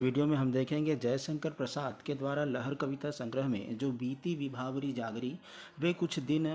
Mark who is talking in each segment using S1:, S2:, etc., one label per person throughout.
S1: Video में हम देखेंगे जयशंकर प्रसाद के द्वारा लहर कविता संग्रह में जो बीती विभावरी जागरी वे कुछ दिन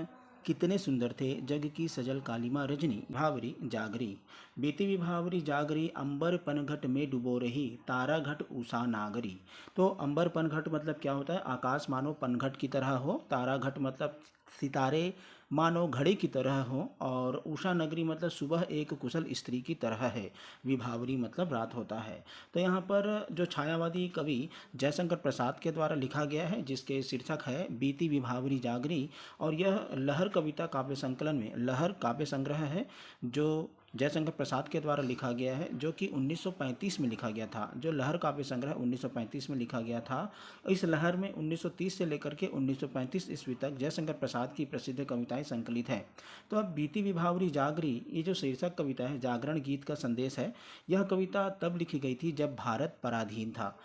S1: कितने सुंदर थे जग की सजल कालीमा रजनी भावरी जागरी बीती विभावरी जागरी अंबर पनघट में डुबो रही तारा घट उषा नागरी। तो अंबर पनघट मतलब क्या होता है? आकाश मानो पनघट की तरह हो, तारा घट मतलब सितारे मानो घड़ी की तरह हो, और उषा नगरी मतलब सुबह एक कुशल स्त्री की तरह है। विभावरी मतलब रात होता है। तो यहाँ पर जो छायावादी कवि जयशंकर प्रसाद के द्वारा लिखा गया है, जिसके शीर्षक है बीती विभावरी जागरी, और यह लहर कविता काव्य संकलन में लहर काव्य संग्रह है जो जयशंकर प्रसाद के द्वारा लिखा गया है, जो कि 1935 में लिखा गया था। जो लहर काव्य संग्रह 1935 में लिखा गया था, इस लहर में 1930 से लेकर के 1935 ईस्वी तक जयशंकर प्रसाद की प्रसिद्ध कविताएं संकलित हैं। तो अब बीती विभावरी जागरी, ये जो शीर्षक कविता है, जागरण गीत का संदेश है। यह कविता तब लिखी गई थी जब भारत पराधीन था।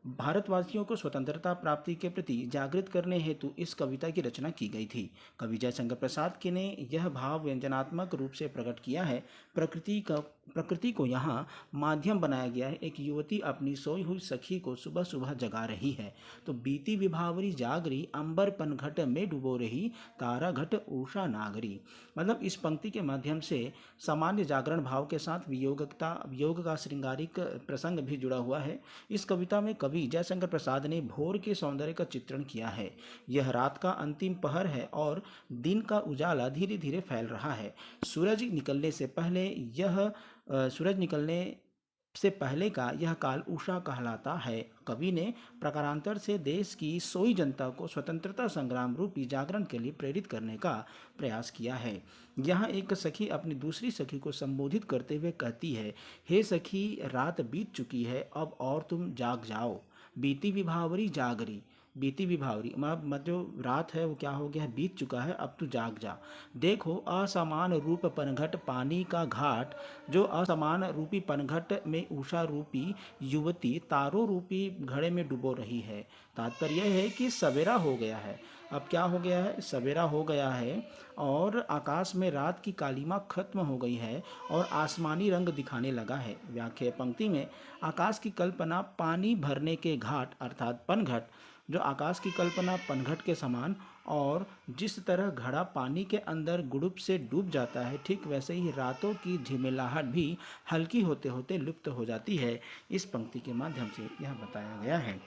S1: भारतवासियों को स्वतंत्रता प्राप्ति के प्रति जागृत करने हेतु इस कविता की रचना की गई थी। कवि जयशंकर प्रसाद के ने यह भाव व्यंजनात्मक रूप से प्रकट किया है। प्रकृति को यहाँ माध्यम बनाया गया है। एक युवती अपनी सोई हुई सखी को सुबह सुबह जगा रही है। तो बीती विभावरी जागरी अंबर पनघट में डुबो रही तारा घट उषा नागरी, मतलब इस पंक्ति के माध्यम से सामान्य जागरण भाव के साथ वियोग का श्रृंगारिक प्रसंग भी जुड़ा हुआ है। इस कविता में कवि जयशंकर प्रसाद ने भोर के सौंदर्य का चित्रण किया है। यह रात का अंतिम पहर है और दिन का उजाला धीरे धीरे फैल रहा है। सूरज निकलने से पहले का यह काल उषा कहलाता है। कवि ने प्रकारांतर से देश की सोई जनता को स्वतंत्रता संग्राम रूपी जागरण के लिए प्रेरित करने का प्रयास किया है। यहाँ एक सखी अपनी दूसरी सखी को संबोधित करते हुए कहती है, हे सखी रात बीत चुकी है, अब और तुम जाग जाओ। बीती विभावरी जागरी, बीती विभावरी मतलब जो रात है वो क्या हो गया है? बीत चुका है, अब तू जाग जा। देखो असमान रूप पनघट पानी का घाट, जो असमान रूपी पनघट में उषा रूपी युवती तारों रूपी घड़े में डुबो रही है। तात्पर्य यह है कि सवेरा हो गया है। अब क्या हो गया है? सवेरा हो गया है और आकाश में रात की कालीमा खत्म हो गई है और आसमानी रंग दिखाने लगा है। व्याख्या पंक्ति में आकाश की कल्पना पानी भरने के घाट अर्थात पनघट, जो आकाश की कल्पना पनघट के समान, और जिस तरह घड़ा पानी के अंदर गुड़ुप से डूब जाता है, ठीक वैसे ही रातों की झिमिलाहट भी हल्की होते होते लुप्त हो जाती है। इस पंक्ति के माध्यम से यह बताया गया है।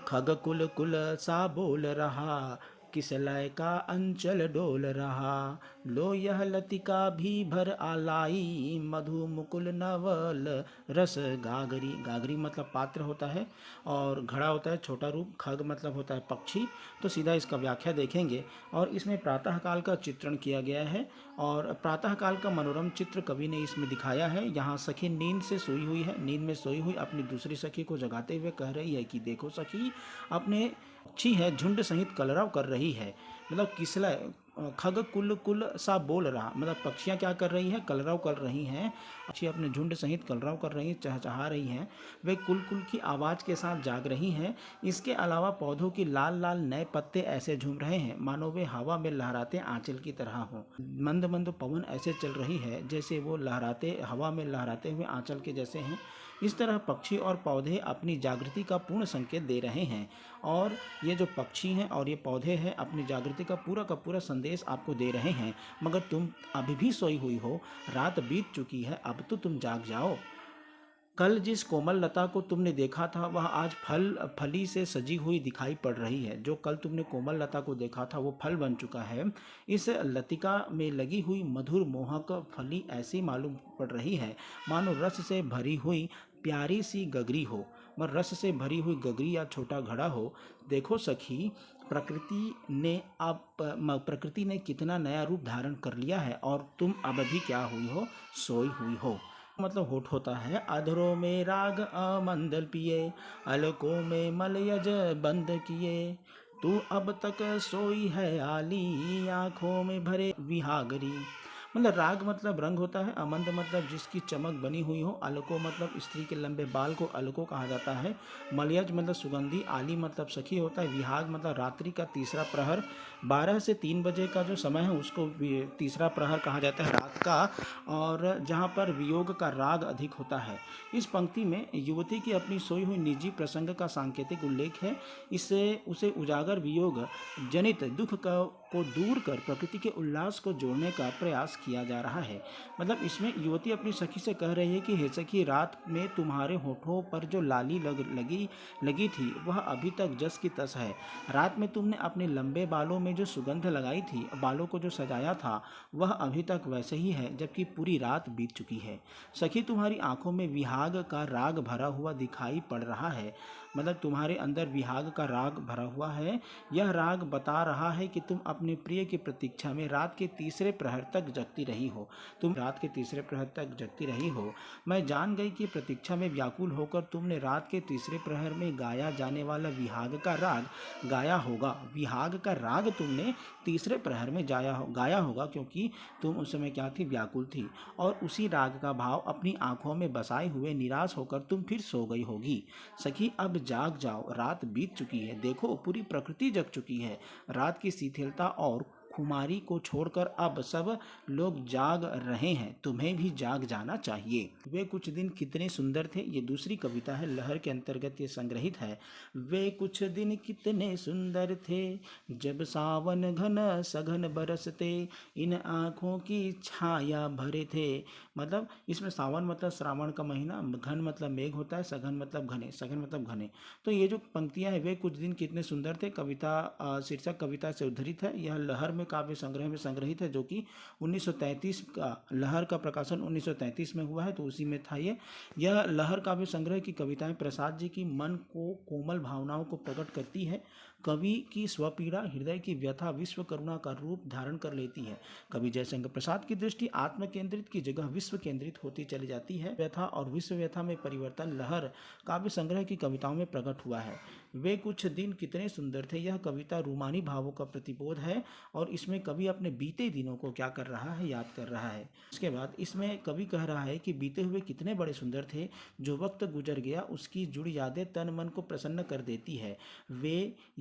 S1: खग कुल कुल सा बोल रहा, किस लय का अंचल डोल रहा, लो यह लतिका भी भर आलाई, मधु मुकुल नवल रस गागरी। गागरी मतलब पात्र होता है और घड़ा होता है छोटा रूप, खग मतलब होता है पक्षी। तो सीधा इसका व्याख्या देखेंगे और इसमें प्रातःकाल का चित्रण किया गया है और प्रातःकाल का मनोरम चित्र कवि ने इसमें दिखाया है। यहाँ सखी नींद से सोई हुई है, नींद में सोई हुई अपनी दूसरी सखी को जगाते हुए कह रही है कि देखो सखी, अपने अच्छी है झुंड सहित कलरव कर रही है। मतलब किसला खग कुल कुल सा बोल रहा, मतलब पक्षियाँ क्या कर रही हैं? कलरव कर रही हैं। अच्छी अपने झुंड सहित कलरव कर रही हैं, चहचहा रही हैं। वे कुल कुल की आवाज़ के साथ जाग रही हैं। इसके अलावा पौधों की लाल लाल नए पत्ते ऐसे झूम रहे हैं मानो वे हवा में लहराते आंचल की तरह हों। मंद मंद पवन ऐसे चल रही है जैसे वो लहराते हवा में लहराते हुए आंचल के जैसे हैं। इस तरह पक्षी और पौधे अपनी जागृति का पूर्ण संकेत दे रहे हैं और ये जो पक्षी हैं और ये पौधे हैं अपनी जागृति का पूरा संदेश आपको दे रहे हैं। मगर तुम अभी भी सोई हुई हो, रात बीत चुकी है, अब तो तुम जाग जाओ। कल जिस कोमल लता को तुमने देखा था वह आज फली से सजी हुई दिखाई पड़ रही है। जो कल तुमने कोमल लता को देखा था वो फल बन चुका है। इस लतिका में लगी हुई मधुर मोहक फली ऐसी मालूम पड़ रही है मानो रस से भरी हुई प्यारी सी गगरी हो, मगर रस से भरी हुई गगरी या छोटा घड़ा हो। देखो सखी, प्रकृति ने कितना नया रूप धारण कर लिया है और तुम अब भी क्या हुई हो? सोई हुई हो। मतलब होठ होता है, अधरों में राग अमंदल पिए, अलकों में मलयज बंद किए, तू अब तक सोई है आली, आँखों में भरे विहागरी। मतलब राग मतलब रंग होता है, अमंद मतलब जिसकी चमक बनी हुई हो, अलको मतलब स्त्री के लंबे बाल को अलको कहा जाता है, मलयज मतलब सुगंधी, आली मतलब सखी होता है, विहाग मतलब रात्रि का तीसरा प्रहर, 12 से 3 बजे का जो समय है उसको तीसरा प्रहर कहा जाता है रात का, और जहाँ पर वियोग का राग अधिक होता है। इस पंक्ति में युवती की अपनी सोई हुई निजी प्रसंग का सांकेतिक उल्लेख है। इससे उसे उजागर वियोग जनित दुख को दूर कर प्रकृति के उल्लास को जोड़ने का प्रयास किया जा रहा है। मतलब इसमें युवती अपनी सखी से कह रही है कि हे सखी, रात में तुम्हारे होठों पर जो लाली लगी थी वह अभी तक जस की तस है। रात में तुमने अपने लंबे बालों में जो सुगंध लगाई थी, बालों को जो सजाया था, वह अभी तक वैसे ही है जबकि पूरी रात बीत चुकी है। सखी, तुम्हारी आंखों में विहाग का राग भरा हुआ दिखाई पड़ रहा है। मतलब तुम्हारे अंदर विहाग का राग भरा हुआ है। यह राग बता रहा है कि तुम अपने प्रिय की प्रतीक्षा में रात के तीसरे प्रहर तक जगती रही हो। तुम रात के तीसरे प्रहर तक जगती रही हो। मैं जान गई कि प्रतीक्षा में व्याकुल होकर तुमने रात के तीसरे प्रहर में गाया जाने वाला विहाग का राग गाया होगा। विहाग का राग तुमने तीसरे प्रहर में गाया होगा, क्योंकि तुम उस समय क्या थी, व्याकुल थी, और उसी राग का भाव अपनी आंखों में बसाए हुए निराश होकर तुम फिर सो गई होगी। सखी, अब जाग जाओ, रात बीत चुकी है। देखो, पूरी प्रकृति जग चुकी है। रात की शिथिलता और खुमारी को छोड़कर अब सब लोग जाग रहे हैं। तुम्हें भी जाग जाना चाहिए। वे कुछ दिन कितने सुंदर थे, ये दूसरी कविता है, लहर के अंतर्गत ये संग्रहित है। वे कुछ दिन कितने सुंदर थे, जब सावन घन सघन बरसते, इन आँखों की छाया भरे थे। मतलब इसमें सावन मतलब श्रावण का महीना, घन मतलब मेघ होता है, सघन मतलब घने, सघन मतलब घने। तो ये जो पंक्तियां हैं, वे कुछ दिन कितने सुंदर थे, कविता शीर्षक कविता से उद्धृत है। यह लहर में काव्य संग्रह में संग्रहित है, जो कि 1933 का, लहर का प्रकाशन 1933 में हुआ है, तो उसी में था ये। यह लहर काव्य संग्रह की कविताएं प्रसाद जी की मन को कोमल भावनाओं को प्रकट करती है। कवि की स्वपीड़ा, हृदय की व्यथा विश्व करुणा का रूप धारण कर लेती है। कवि जयशंकर प्रसाद की दृष्टि आत्म केंद्रित की जगह विश्व केंद्रित होती चली जाती है। व्यथा और विश्व व्यथा में परिवर्तन लहर काव्य संग्रह की कविताओं में प्रकट हुआ है। वे कुछ दिन कितने सुंदर थे, यह कविता रूमानी भावों का प्रतिबोध है, और इसमें कवि अपने बीते दिनों को क्या कर रहा है, याद कर रहा है। इसके बाद इसमें कवि कह रहा है कि बीते हुए कितने बड़े सुंदर थे, जो वक्त गुजर गया उसकी जुड़ी यादें तन मन को प्रसन्न कर देती है।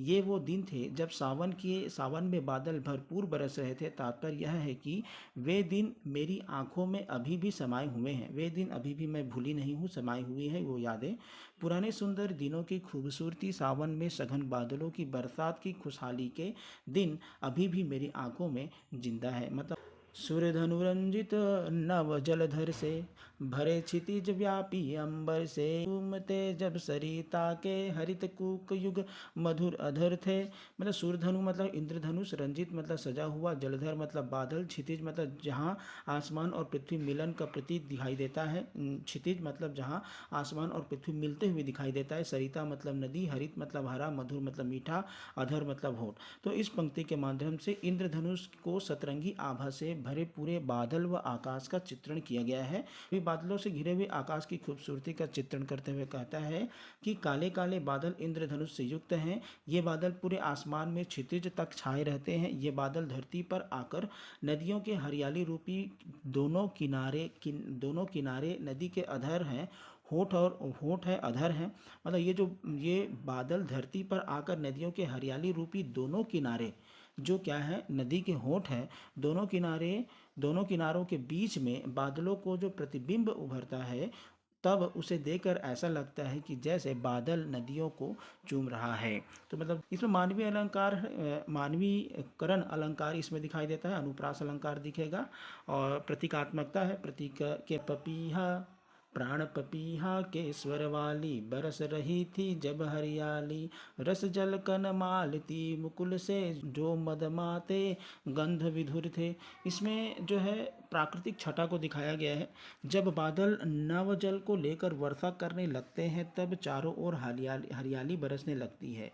S1: ये वो दिन थे जब सावन में बादल भरपूर बरस रहे थे। तात्पर्य यह है कि वे दिन मेरी आंखों में अभी भी समाये हुए हैं। वे दिन अभी भी मैं भूली नहीं हूँ, समाई हुई है वो यादें। पुराने सुंदर दिनों की खूबसूरती, सावन में सघन बादलों की बरसात की खुशहाली के दिन अभी भी मेरी आंखों में जिंदा है। मतलब सूर्यधनुरंजित नव जलधर से भरे क्षितिज व्यापी अंबर से, घूमते जब सरिता के हरित कूक युग मधुर अधर थे। मतलब सूर्यधनु मतलब इंद्रधनुष, रंजित मतलब सजा हुआ, जलधर मतलब बादल, क्षितिज मतलब जहाँ आसमान और पृथ्वी मिलन का प्रतीक दिखाई देता है। क्षितिज मतलब जहाँ आसमान और पृथ्वी मिलते हुए दिखाई देता है। सरिता मतलब नदी, हरित मतलब हरा, मधुर मतलब मीठा, अधर मतलब होठ। तो इस पंक्ति के माध्यम से इंद्रधनुष को सतरंगी आभा से भरे पूरे बादल व आकाश का चित्रण किया गया है। वे बादलों से घिरे हुए आकाश की खूबसूरती का चित्रण करते हुए कहता है कि काले काले बादल इंद्रधनुष से युक्त हैं। ये बादल पूरे आसमान में क्षितिज तक छाए रहते हैं। ये बादल धरती पर आकर नदियों के हरियाली रूपी दोनों किनारे नदी के अधर हैं। होठ है, अधर है। मतलब ये बादल धरती पर आकर नदियों के हरियाली रूपी दोनों किनारे, जो क्या है, नदी के होठ है, दोनों किनारों के बीच में बादलों को जो प्रतिबिंब उभरता है, तब उसे देखकर ऐसा लगता है कि जैसे बादल नदियों को चूम रहा है। तो मतलब इसमें मानवीकरण अलंकार इसमें दिखाई देता है, अनुप्रास अलंकार दिखेगा, और प्रतीकात्मकता है। प्रतीक के पपीहा, प्राण पपीहा के स्वर वाली, बरस रही थी जब हरियाली, रस जल कन मालती मुकुल से, जो मदमाते गंध विधुर थे। इसमें जो है प्राकृतिक छटा को दिखाया गया है। जब बादल नव जल को लेकर वर्षा करने लगते हैं, तब चारों ओर हरियाली बरसने लगती है।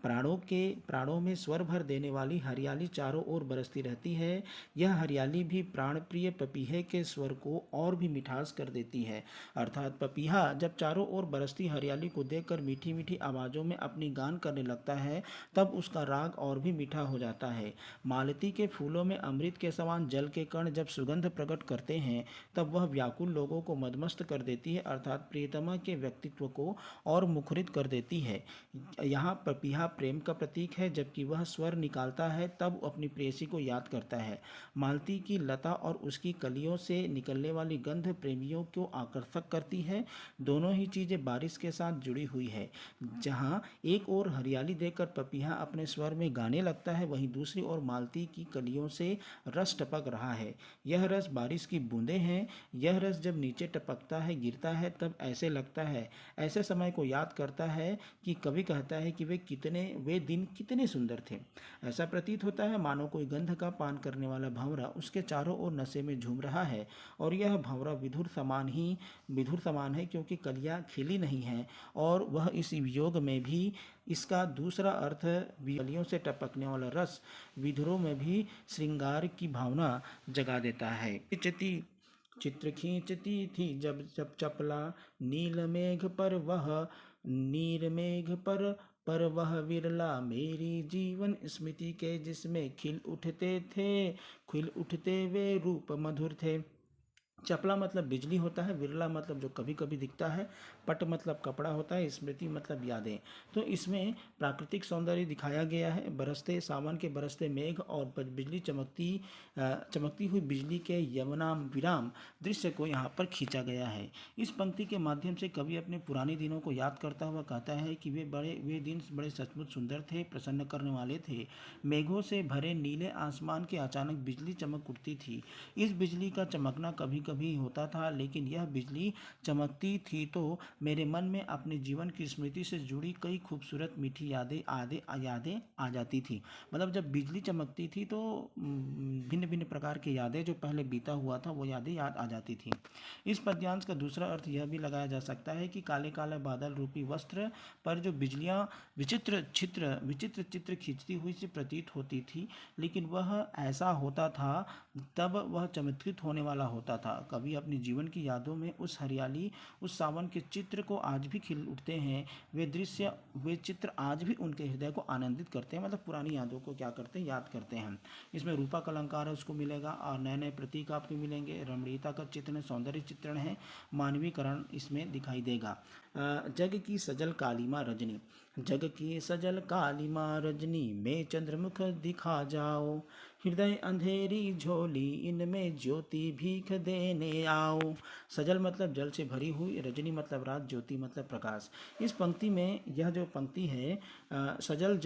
S1: प्राणों में स्वर भर देने वाली हरियाली चारों ओर बरसती रहती है। यह हरियाली भी प्राण प्रिय पपीहे के स्वर को और भी मिठास कर देती है। अर्थात पपीहा जब चारों ओर बरसती हरियाली को देखकर मीठी मीठी आवाज़ों में अपनी गान करने लगता है, तब उसका राग और भी मीठा हो जाता है। मालती के फूलों में अमृत के समान जल के कण जब सुगंध प्रकट करते हैं, तब वह व्याकुल लोगों को मदमस्त कर देती है, अर्थात प्रियतमा के व्यक्तित्व को और मुखरित कर देती है। यहाँ पपीहा प्रेम का प्रतीक है, जबकि वह स्वर निकालता है तब अपनी प्रेयसी को याद करता है। मालती की लता और उसकी कलियों से निकलने वाली गंध प्रेमियों को आकर्षक करती है। दोनों ही चीज़ें बारिश के साथ जुड़ी हुई है। जहाँ एक ओर हरियाली देखकर पपीहा अपने स्वर में गाने लगता है, वहीं दूसरी ओर मालती की कलियों से रस टपक रहा है। यह रस बारिश की बूंदें हैं। यह रस जब नीचे टपकता है, गिरता है, तब ऐसे लगता है, ऐसे समय को याद करता है कि कवि कहता है कि वे दिन कितने सुंदर थे। ऐसा प्रतीत होता है मानो कोई गंध का पान करने वाला भंवरा उसके चारों ओर नशे में झूम रहा है, और यह भंवरा विधुर समान है, क्योंकि कलियां खिली नहीं हैं, और वह इस वियोग में भी इसका दूसरा अर्थ कलियों से टपकने वाला रस विधुरों में भी श्रृंगार की भावना जगा देता है। चित्र खींचती थी जब जब चपला नील मेघ पर वह नीर मेघ पर वह विरला मेरी जीवन स्मृति के जिसमें खिल उठते वे रूप मधुर थे। चपला मतलब बिजली होता है, विरला मतलब जो कभी कभी दिखता है, पट मतलब कपड़ा होता है, स्मृति मतलब यादें। तो इसमें प्राकृतिक सौंदर्य दिखाया गया है। बरसते सावन के बरसते मेघ और बिजली चमकती हुई बिजली के यमनाम विराम दृश्य को यहाँ पर खींचा गया है। इस पंक्ति के माध्यम से कवि अपने पुराने दिनों को याद करता हुआ कहता है कि वे दिन बड़े सचमुच सुंदर थे, प्रसन्न करने वाले थे। मेघों से भरे नीले आसमान के अचानक बिजली चमक उठती थी। इस बिजली का चमकना कभी कभी होता था, लेकिन यह बिजली चमकती थी तो मेरे मन में अपने जीवन की स्मृति से जुड़ी कई खूबसूरत मीठी यादें आ जाती थी। मतलब जब बिजली चमकती थी तो भिन्न भिन्न प्रकार की यादें, जो पहले बीता हुआ था वो यादें याद आ जाती थी। इस पद्यांश का दूसरा अर्थ यह भी लगाया जा सकता है कि काले काले बादल रूपी वस्त्र पर जो बिजलियां विचित्र चित्र खींचती हुई सी प्रतीत होती थी, लेकिन वह ऐसा होता था तब वह चमत्कृत होने वाला होता था। कवि अपने जीवन की यादों में उस हरियाली, उस सावन के चित्र को आज भी खिल उठते हैं। वे चित्र आज भी उनके हृदय को आनंदित करते हैं, मतलब पुरानी यादों को क्या करते हैं, याद करते हैं। इसमें रूपक अलंकार है उसको मिलेगा, और नए नए प्रतीक आपको मिलेंगे। रमणीयता का चित्रण, सौंदर्य चित्रण है, मानवीकरण इसमें दिखाई देगा। जग की सजल कालीमा रजनी, जग की सजल कालीमा रजनी में चंद्रमुख दिखा जाओ, हृदय अंधेरी झोली इनमें ज्योति भीख देने आओ। सजल मतलब जल से भरी हुई, रजनी मतलब रात, ज्योति मतलब प्रकाश। इस पंक्ति में यह जो पंक्ति है सजल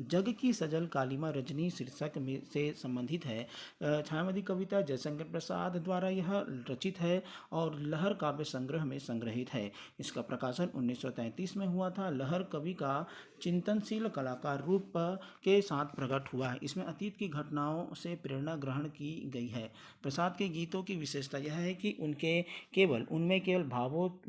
S1: जग की सजल कालीमा रजनी शीर्षक में से संबंधित है। छायामती कविता जयशंकर प्रसाद द्वारा यह रचित है और लहर काव्य संग्रह में संग्रहित है। इसका प्रकाशन 1933 में हुआ था। लहर कवि का चिंतनशील कलाकार रूप के साथ प्रकट हुआ है। इसमें अतीत की घटनाओं से प्रेरणा ग्रहण की गई है। प्रसाद के गीतों की विशेषता यह है कि उनमें केवल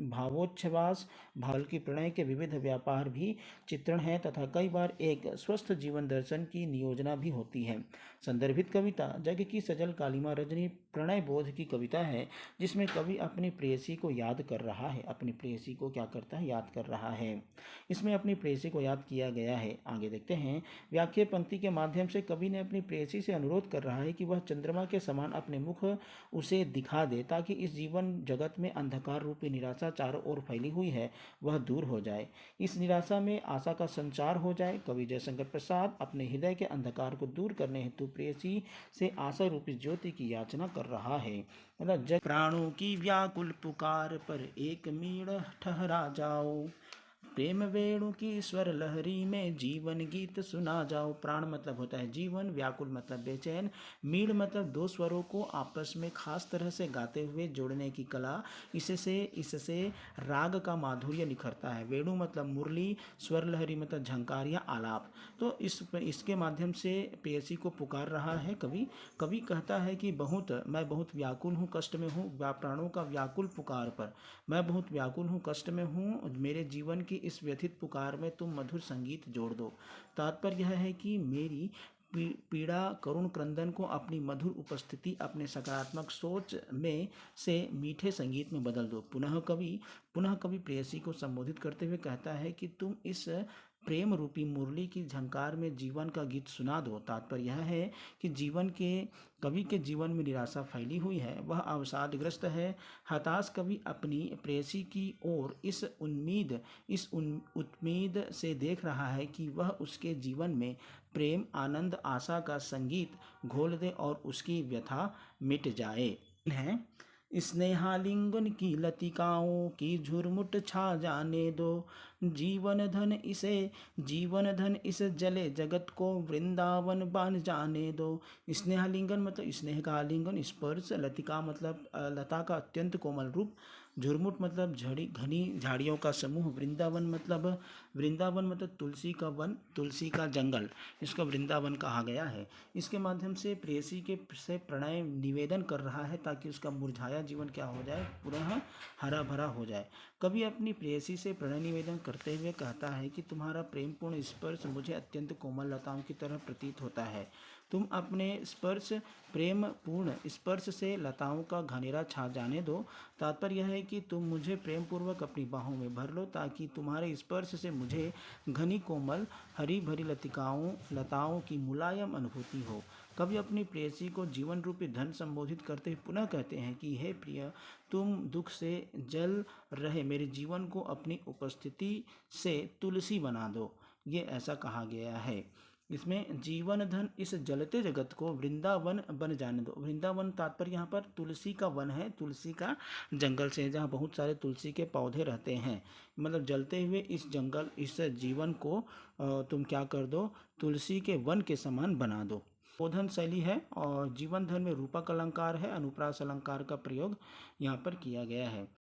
S1: भावोच्छ्वास, भाव की प्रणय के विविध व्यापार भी चित्रण है, तथा कई बार एक स्वस्थ जीवन दर्शन की नियोजना भी होती है। संदर्भित कविता जग की सजल कालीमा रजनी प्रणय बोध की कविता है, जिसमें कवि अपनी प्रेयसी को याद कर रहा है। अपनी प्रेयसी को क्या करता है, याद कर रहा है। इसमें अपनी प्रेयसी को याद किया गया है। आगे देखते हैं। व्याख्या पंक्ति के माध्यम से कवि ने अपनी प्रेयसी से अनुरोध कर रहा है कि वह चंद्रमा के समान अपने मुख उसे दिखा दे, ताकि इस जीवन जगत में अंधकार रूपी निराशा चारों ओर फैली हुई है वह दूर हो जाए, इस निराशा में आशा का संचार हो जाए। कवि जयशंकर प्रसाद अपने हृदय के अंधकार को दूर करने हेतु प्रेयसी से आशा रूपी ज्योति की याचना कर रहा है। मतलब जग प्राणों की व्याकुल पुकार पर एक मीड़ ठहरा जाओ, प्रेम वेणु की स्वर लहरी में जीवन गीत सुना जाओ। प्राण मतलब होता है जीवन, व्याकुल मतलब बेचैन, मीड़ मतलब दो स्वरों को आपस में खास तरह से गाते हुए जोड़ने की कला, इससे राग का माधुर्य निखरता है। वेणु मतलब मुरली, स्वर लहरी मतलब झंकार या आलाप। तो इसके माध्यम से प्रेयसी को पुकार रहा है कवि कहता है कि मैं बहुत व्याकुल हूँ, कष्ट में हूँ, प्राणों का व्याकुल पुकार पर मैं बहुत व्याकुल हूँ, कष्ट में हूँ, मेरे जीवन की इस व्यथित पुकार में तुम मधुर संगीत जोड़ दो। तात्पर्य यह है कि मेरी पीड़ा करुण क्रंदन को अपनी मधुर उपस्थिति, अपने सकारात्मक सोच में से मीठे संगीत में बदल दो। पुनः कवि प्रेयसी को संबोधित करते हुए कहता है कि तुम इस प्रेम रूपी मुरली की झंकार में जीवन का गीत सुना दो। तात्पर्य यह है कि कवि के जीवन में निराशा फैली हुई है, वह अवसादग्रस्त है। हताश कवि अपनी प्रेयसी की ओर इस उम्मीद से देख रहा है कि वह उसके जीवन में प्रेम, आनंद, आशा का संगीत घोल दे और उसकी व्यथा मिट जाए। है स्नेहालिंगन की लतिकाओं की झुरमुट छा जाने दो, जीवन धन इस जले जगत को वृंदावन बन जाने दो। स्नेहालिंगन मतलब स्नेह का आलिंगन, स्पर्श, लतिका मतलब लता का अत्यंत कोमल रूप, झुरमुट मतलब घनी झाड़ियों का समूह, वृंदावन मतलब तुलसी का वन, तुलसी का जंगल, इसको वृंदावन कहा गया है। इसके माध्यम से प्रेयसी से प्रणय निवेदन कर रहा है ताकि उसका मुरझाया जीवन क्या हो जाए, पुनः हरा भरा हो जाए। कवि अपनी प्रेयसी से प्रणय निवेदन करते हुए कहता है कि तुम्हारा प्रेमपूर्ण स्पर्श मुझे अत्यंत कोमल लताओं की तरह प्रतीत होता है। तुम अपने प्रेमपूर्ण स्पर्श से लताओं का घनेरा छा जाने दो। तात्पर्य यह है कि तुम मुझे प्रेम पूर्वक अपनी बाहों में भर लो ताकि तुम्हारे स्पर्श से मुझे घनी कोमल हरी भरी लताओं की मुलायम अनुभूति हो। कवि अपनी प्रेयसी को जीवन रूपी धन संबोधित करते हुए पुनः कहते हैं कि हे प्रिय, तुम दुख से जल रहे मेरे जीवन को अपनी उपस्थिति से तुलसी बना दो। ये ऐसा कहा गया है। इसमें जीवन धन इस जलते जगत को वृंदावन बन जाने दो। वृंदावन तात्पर्य यहाँ पर तुलसी का वन है, तुलसी का जंगल से, जहाँ बहुत सारे तुलसी के पौधे रहते हैं। मतलब जलते हुए इस जीवन को तुम क्या कर दो, तुलसी के वन के समान बना दो। बोधन शैली है और जीवन धन में रूपक अलंकार है, अनुप्रास अलंकार का प्रयोग यहाँ पर किया गया है।